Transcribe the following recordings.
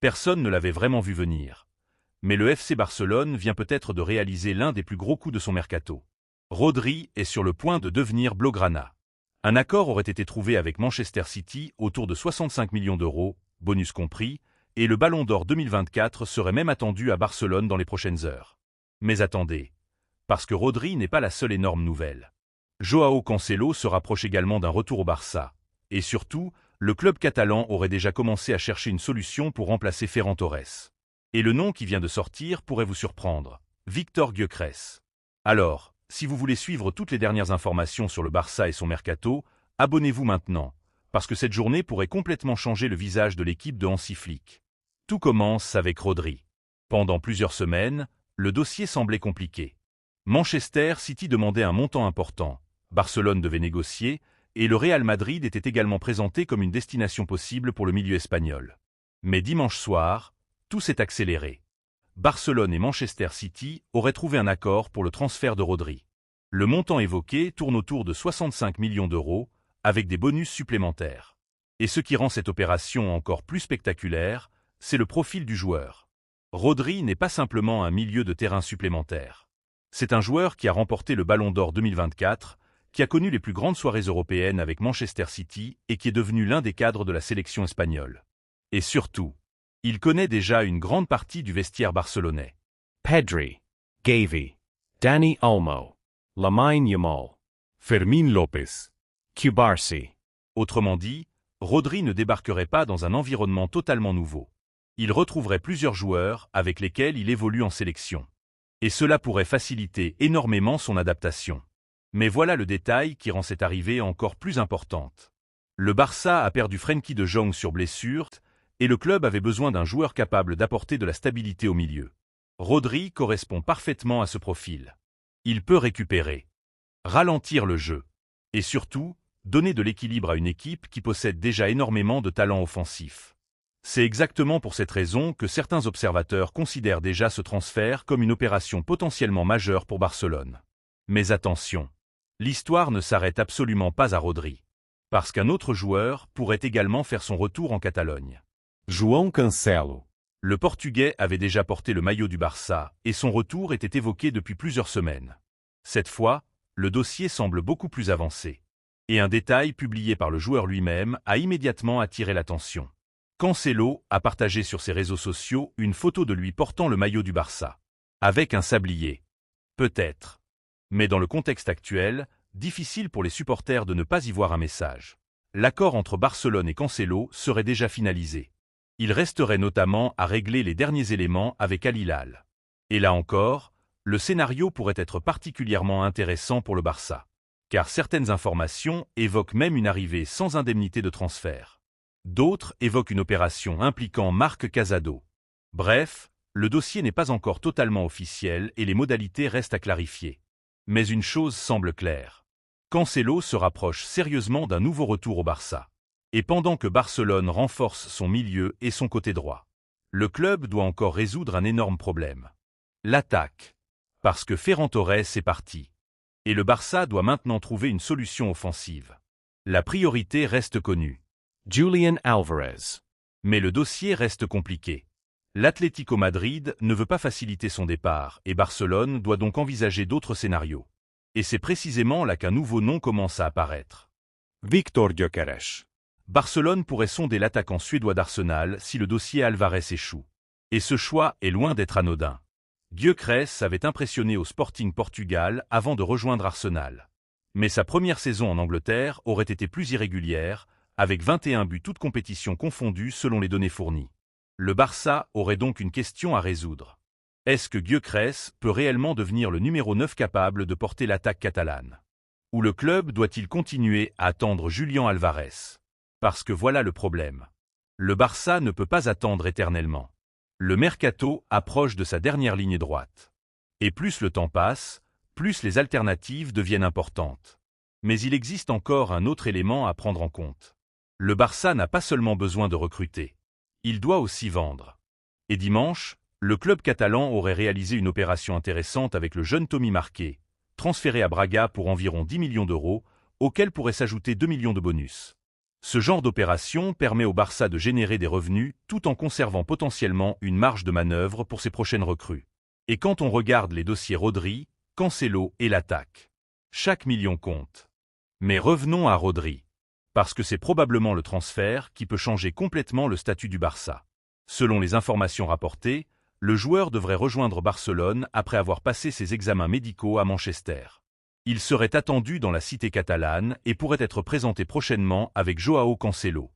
Personne ne l'avait vraiment vu venir. Mais le FC Barcelone vient peut-être de réaliser l'un des plus gros coups de son mercato. Rodri est sur le point de devenir Blaugrana. Un accord aurait été trouvé avec Manchester City autour de 65 millions d'euros, bonus compris, et le Ballon d'Or 2024 serait même attendu à Barcelone dans les prochaines heures. Mais attendez, parce que Rodri n'est pas la seule énorme nouvelle. Joao Cancelo se rapproche également d'un retour au Barça, et surtout, le club catalan aurait déjà commencé à chercher une solution pour remplacer Ferran Torres. Et le nom qui vient de sortir pourrait vous surprendre, Víctor Gyökeres. Alors, si vous voulez suivre toutes les dernières informations sur le Barça et son mercato, abonnez-vous maintenant, parce que cette journée pourrait complètement changer le visage de l'équipe de Hansi Flick. Tout commence avec Rodri. Pendant plusieurs semaines, le dossier semblait compliqué. Manchester City demandait un montant important, Barcelone devait négocier, et le Real Madrid était également présenté comme une destination possible pour le milieu espagnol. Mais dimanche soir, tout s'est accéléré. Barcelone et Manchester City auraient trouvé un accord pour le transfert de Rodri. Le montant évoqué tourne autour de 65 millions d'euros, avec des bonus supplémentaires. Et ce qui rend cette opération encore plus spectaculaire, c'est le profil du joueur. Rodri n'est pas simplement un milieu de terrain supplémentaire. C'est un joueur qui a remporté le Ballon d'Or 2024, qui a connu les plus grandes soirées européennes avec Manchester City et qui est devenu l'un des cadres de la sélection espagnole. Et surtout, il connaît déjà une grande partie du vestiaire barcelonais. Pedri, Gavi, Dani Olmo, Lamine Yamal, Fermín López, Cubarsí. Autrement dit, Rodri ne débarquerait pas dans un environnement totalement nouveau. Il retrouverait plusieurs joueurs avec lesquels il évolue en sélection. Et cela pourrait faciliter énormément son adaptation. Mais voilà le détail qui rend cette arrivée encore plus importante. Le Barça a perdu Frenkie de Jong sur blessure, et le club avait besoin d'un joueur capable d'apporter de la stabilité au milieu. Rodri correspond parfaitement à ce profil. Il peut récupérer, ralentir le jeu, et surtout, donner de l'équilibre à une équipe qui possède déjà énormément de talent offensif. C'est exactement pour cette raison que certains observateurs considèrent déjà ce transfert comme une opération potentiellement majeure pour Barcelone. Mais attention, l'histoire ne s'arrête absolument pas à Rodri, parce qu'un autre joueur pourrait également faire son retour en Catalogne. João Cancelo. Le Portugais avait déjà porté le maillot du Barça et son retour était évoqué depuis plusieurs semaines. Cette fois, le dossier semble beaucoup plus avancé. Et un détail publié par le joueur lui-même a immédiatement attiré l'attention. Cancelo a partagé sur ses réseaux sociaux une photo de lui portant le maillot du Barça. Avec un sablier. Peut-être. Mais dans le contexte actuel, difficile pour les supporters de ne pas y voir un message. L'accord entre Barcelone et Cancelo serait déjà finalisé. Il resterait notamment à régler les derniers éléments avec Al Hilal. Et là encore, le scénario pourrait être particulièrement intéressant pour le Barça. Car certaines informations évoquent même une arrivée sans indemnité de transfert. D'autres évoquent une opération impliquant Marc Casado. Bref, le dossier n'est pas encore totalement officiel et les modalités restent à clarifier. Mais une chose semble claire. Cancelo se rapproche sérieusement d'un nouveau retour au Barça. Et pendant que Barcelone renforce son milieu et son côté droit, le club doit encore résoudre un énorme problème. L'attaque. Parce que Ferran Torres est parti. Et le Barça doit maintenant trouver une solution offensive. La priorité reste connue. Julian Alvarez. Mais le dossier reste compliqué. L'Atlético Madrid ne veut pas faciliter son départ et Barcelone doit donc envisager d'autres scénarios. Et c'est précisément là qu'un nouveau nom commence à apparaître. Víctor Gyökeres. Barcelone pourrait sonder l'attaquant suédois d'Arsenal si le dossier Alvarez échoue. Et ce choix est loin d'être anodin. Gyökeres avait impressionné au Sporting Portugal avant de rejoindre Arsenal. Mais sa première saison en Angleterre aurait été plus irrégulière, avec 21 buts toutes compétitions confondues selon les données fournies. Le Barça aurait donc une question à résoudre. Est-ce que Gyökeres peut réellement devenir le numéro 9 capable de porter l'attaque catalane? Ou le club doit-il continuer à attendre Julian Alvarez? Parce que voilà le problème. Le Barça ne peut pas attendre éternellement. Le mercato approche de sa dernière ligne droite. Et plus le temps passe, plus les alternatives deviennent importantes. Mais il existe encore un autre élément à prendre en compte. Le Barça n'a pas seulement besoin de recruter. Il doit aussi vendre. Et dimanche, le club catalan aurait réalisé une opération intéressante avec le jeune Tommy Marquet, transféré à Braga pour environ 10 millions d'euros, auquel pourraient s'ajouter 2 millions de bonus. Ce genre d'opération permet au Barça de générer des revenus tout en conservant potentiellement une marge de manœuvre pour ses prochaines recrues. Et quand on regarde les dossiers Rodri, Cancelo et l'attaque, chaque million compte. Mais revenons à Rodri. Parce que c'est probablement le transfert qui peut changer complètement le statut du Barça. Selon les informations rapportées, le joueur devrait rejoindre Barcelone après avoir passé ses examens médicaux à Manchester. Il serait attendu dans la cité catalane et pourrait être présenté prochainement avec Joao Cancelo.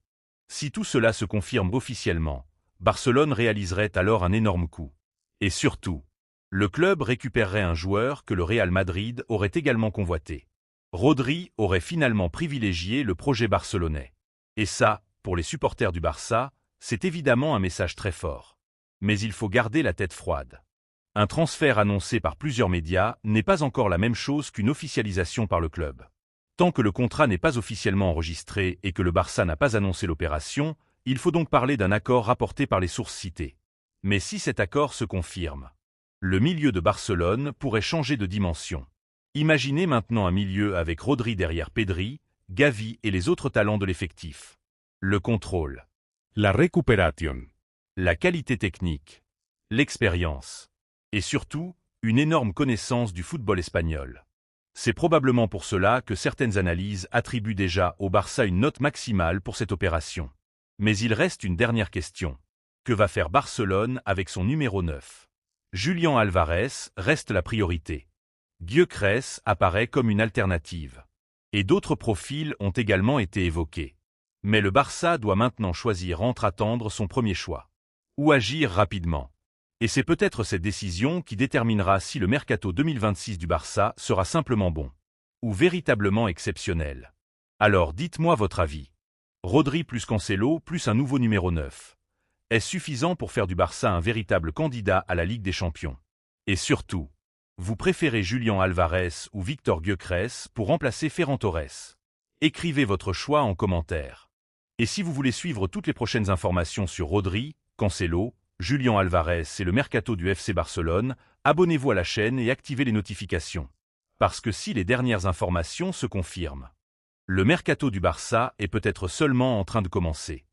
Si tout cela se confirme officiellement, Barcelone réaliserait alors un énorme coup. Et surtout, le club récupérerait un joueur que le Real Madrid aurait également convoité. Rodri aurait finalement privilégié le projet barcelonais. Et ça, pour les supporters du Barça, c'est évidemment un message très fort. Mais il faut garder la tête froide. Un transfert annoncé par plusieurs médias n'est pas encore la même chose qu'une officialisation par le club. Tant que le contrat n'est pas officiellement enregistré et que le Barça n'a pas annoncé l'opération, il faut donc parler d'un accord rapporté par les sources citées. Mais si cet accord se confirme, le milieu de Barcelone pourrait changer de dimension. Imaginez maintenant un milieu avec Rodri derrière Pedri, Gavi et les autres talents de l'effectif. Le contrôle, La recuperación. la qualité technique, l'expérience, et surtout, une énorme connaissance du football espagnol. C'est probablement pour cela que certaines analyses attribuent déjà au Barça une note maximale pour cette opération. Mais il reste une dernière question. Que va faire Barcelone avec son numéro 9 ? Julián Álvarez reste la priorité. Gyökeres apparaît comme une alternative. Et d'autres profils ont également été évoqués. Mais le Barça doit maintenant choisir entre attendre son premier choix ou agir rapidement. Et c'est peut-être cette décision qui déterminera si le mercato 2026 du Barça sera simplement bon ou véritablement exceptionnel. Alors dites-moi votre avis. Rodri plus Cancelo plus un nouveau numéro 9. Est suffisant pour faire du Barça un véritable candidat à la Ligue des Champions? Et surtout, vous préférez Julián Álvarez ou Víctor Gyökeres pour remplacer Ferran Torres? Écrivez votre choix en commentaire. Et si vous voulez suivre toutes les prochaines informations sur Rodri, Cancelo, Julián Álvarez et le mercato du FC Barcelone, abonnez-vous à la chaîne et activez les notifications. Parce que si les dernières informations se confirment, le mercato du Barça est peut-être seulement en train de commencer.